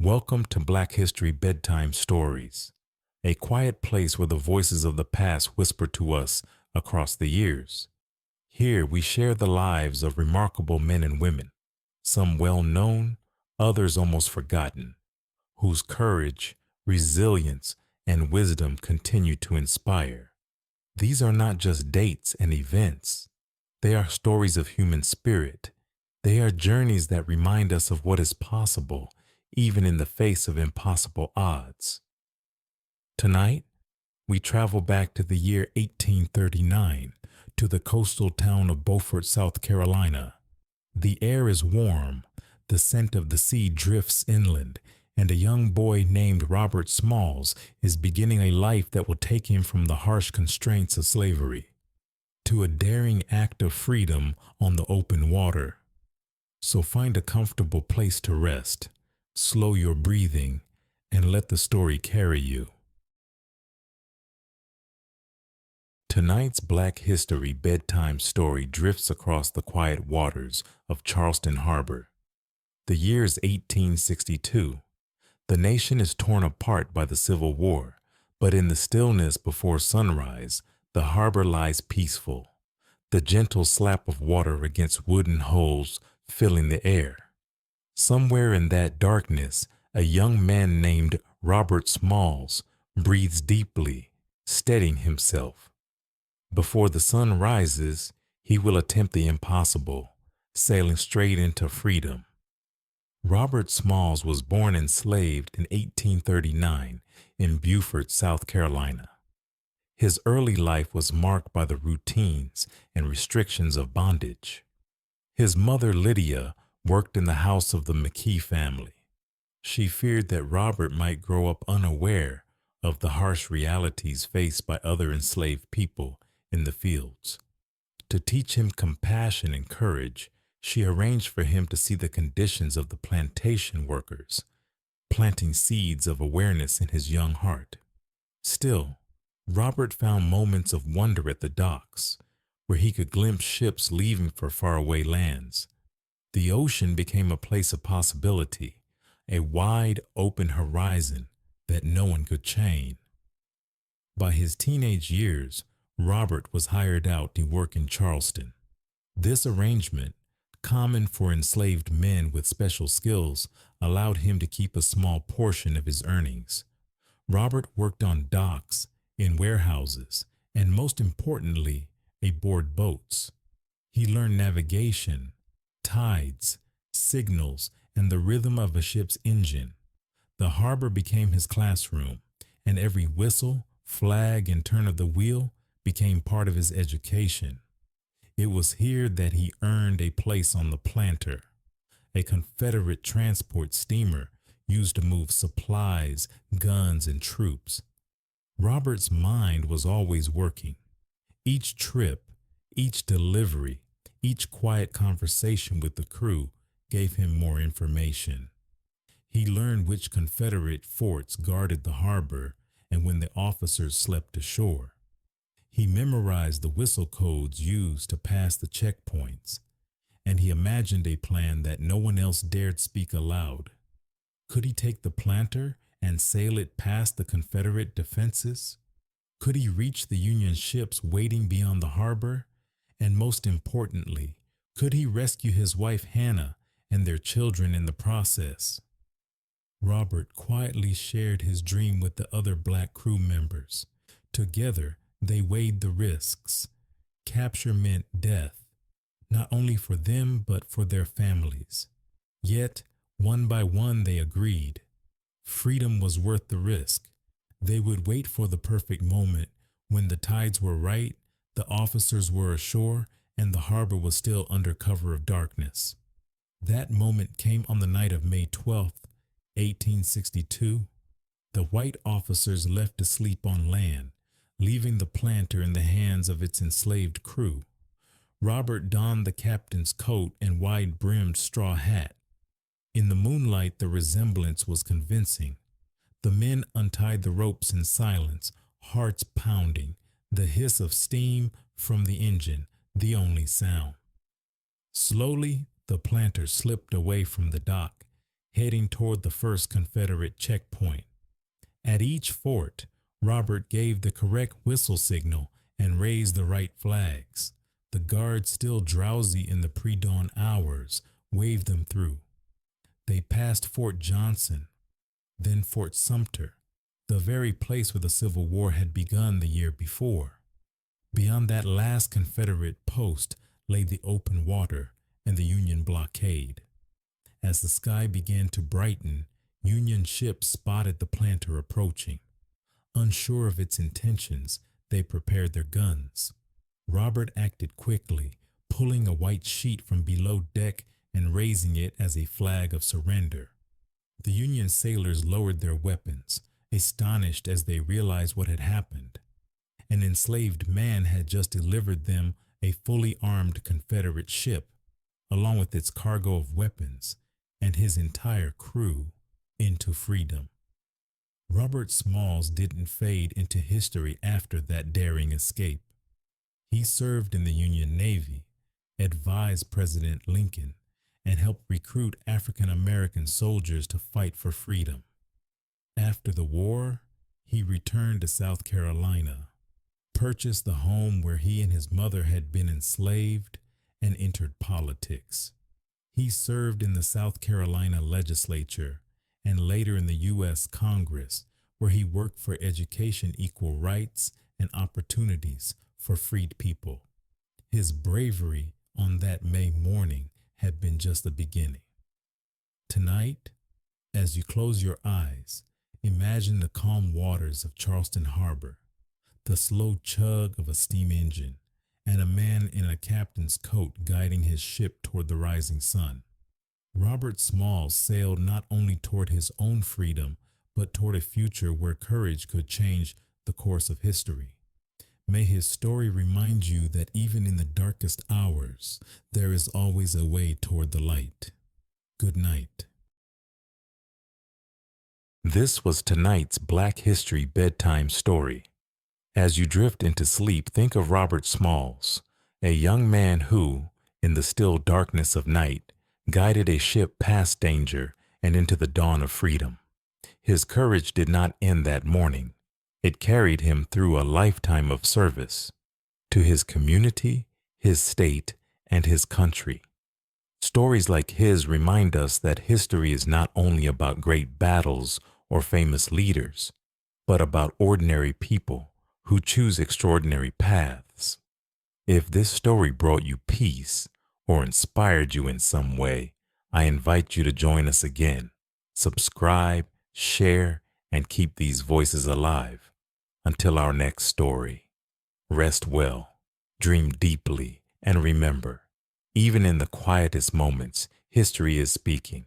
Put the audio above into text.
Welcome to Black History Bedtime Stories, a quiet place where the voices of the past whisper to us across the years. Here we share the lives of remarkable men and women, some well known, others almost forgotten, whose courage, resilience, and wisdom continue to inspire. These are not just dates and events, they are stories of human spirit. They are journeys that remind us of what is possible, even in the face of impossible odds. Tonight, we travel back to the year 1839 to the coastal town of Beaufort, South Carolina. The air is warm, the scent of the sea drifts inland, and a young boy named Robert Smalls is beginning a life that will take him from the harsh constraints of slavery to a daring act of freedom on the open water. So find a comfortable place to rest, slow your breathing, and let the story carry you. Tonight's Black History Bedtime Story drifts across the quiet waters of Charleston Harbor. The year is 1862. The nation is torn apart by the Civil War, but in the stillness before sunrise, the harbor lies peaceful, the gentle slap of water against wooden hulls filling the air. Somewhere in that darkness, a young man named Robert Smalls breathes deeply, steadying himself. Before the sun rises, he will attempt the impossible, sailing straight into freedom. Robert Smalls was born enslaved in 1839 in Beaufort, South Carolina. His early life was marked by the routines and restrictions of bondage. His mother, Lydia, worked in the house of the McKee family. She feared that Robert might grow up unaware of the harsh realities faced by other enslaved people in the fields. To teach him compassion and courage, she arranged for him to see the conditions of the plantation workers, planting seeds of awareness in his young heart. Still, Robert found moments of wonder at the docks, where he could glimpse ships leaving for faraway lands. The ocean became a place of possibility, a wide open horizon that no one could chain. By his teenage years, Robert was hired out to work in Charleston. This arrangement, common for enslaved men with special skills, allowed him to keep a small portion of his earnings. Robert worked on docks, in warehouses, and most importantly, aboard boats. He learned navigation, tides, signals, and the rhythm of a ship's engine. The harbor became his classroom, and every whistle, flag, and turn of the wheel became part of his education. It was here that he earned a place on the Planter, a Confederate transport steamer used to move supplies, guns, and troops. Robert's mind was always working. Each trip, each delivery, each quiet conversation with the crew gave him more information. He learned which Confederate forts guarded the harbor and when the officers slept ashore. He memorized the whistle codes used to pass the checkpoints, and he imagined a plan that no one else dared speak aloud. Could he take the Planter and sail it past the Confederate defenses? Could he reach the Union ships waiting beyond the harbor? And most importantly, could he rescue his wife Hannah and their children in the process? Robert quietly shared his dream with the other Black crew members. Together, they weighed the risks. Capture meant death, not only for them but for their families. Yet, one by one they agreed. Freedom was worth the risk. They would wait for the perfect moment when the tides were right, the officers were ashore, and the harbor was still under cover of darkness. That moment came on the night of May 12th, 1862. The white officers left to sleep on land, leaving the Planter in the hands of its enslaved crew. Robert donned the captain's coat and wide-brimmed straw hat. In the moonlight, the resemblance was convincing. The men untied the ropes in silence, hearts pounding, the hiss of steam from the engine, the only sound. Slowly, the Planter slipped away from the dock, heading toward the first Confederate checkpoint. At each fort, Robert gave the correct whistle signal and raised the right flags. The guards, still drowsy in the pre-dawn hours, waved them through. They passed Fort Johnson, then Fort Sumter, the very place where the Civil War had begun the year before. Beyond that last Confederate post lay the open water and the Union blockade. As the sky began to brighten, Union ships spotted the planter approaching. Unsure of its intentions, they prepared their guns. Robert acted quickly, pulling a white sheet from below deck and raising it as a flag of surrender. The Union sailors lowered their weapons, astonished as they realized what had happened. An enslaved man had just delivered them a fully armed Confederate ship, along with its cargo of weapons and his entire crew, into freedom. Robert Smalls didn't fade into history after that daring escape. He served in the Union Navy, advised President Lincoln, and helped recruit African American soldiers to fight for freedom. After the war, he returned to South Carolina, purchased the home where he and his mother had been enslaved, and entered politics. He served in the South Carolina legislature and later in the U.S. Congress, where he worked for education, equal rights, and opportunities for freed people. His bravery on that May morning had been just the beginning. Tonight, as you close your eyes, imagine the calm waters of Charleston Harbor, the slow chug of a steam engine, and a man in a captain's coat guiding his ship toward the rising sun. Robert Smalls sailed not only toward his own freedom, but toward a future where courage could change the course of history. May his story remind you that even in the darkest hours, there is always a way toward the light. Good night. This was tonight's Black History Bedtime Story. As you drift into sleep, think of Robert Smalls, a young man who, in the still darkness of night, guided a ship past danger and into the dawn of freedom. His courage did not end that morning. It carried him through a lifetime of service to his community, his state, and his country. Stories like his remind us that history is not only about great battles or famous leaders, but about ordinary people who choose extraordinary paths. If this story brought you peace or inspired you in some way, I invite you to join us again. Subscribe, share, and keep these voices alive. Until our next story, rest well, dream deeply, and remember, even in the quietest moments, history is speaking.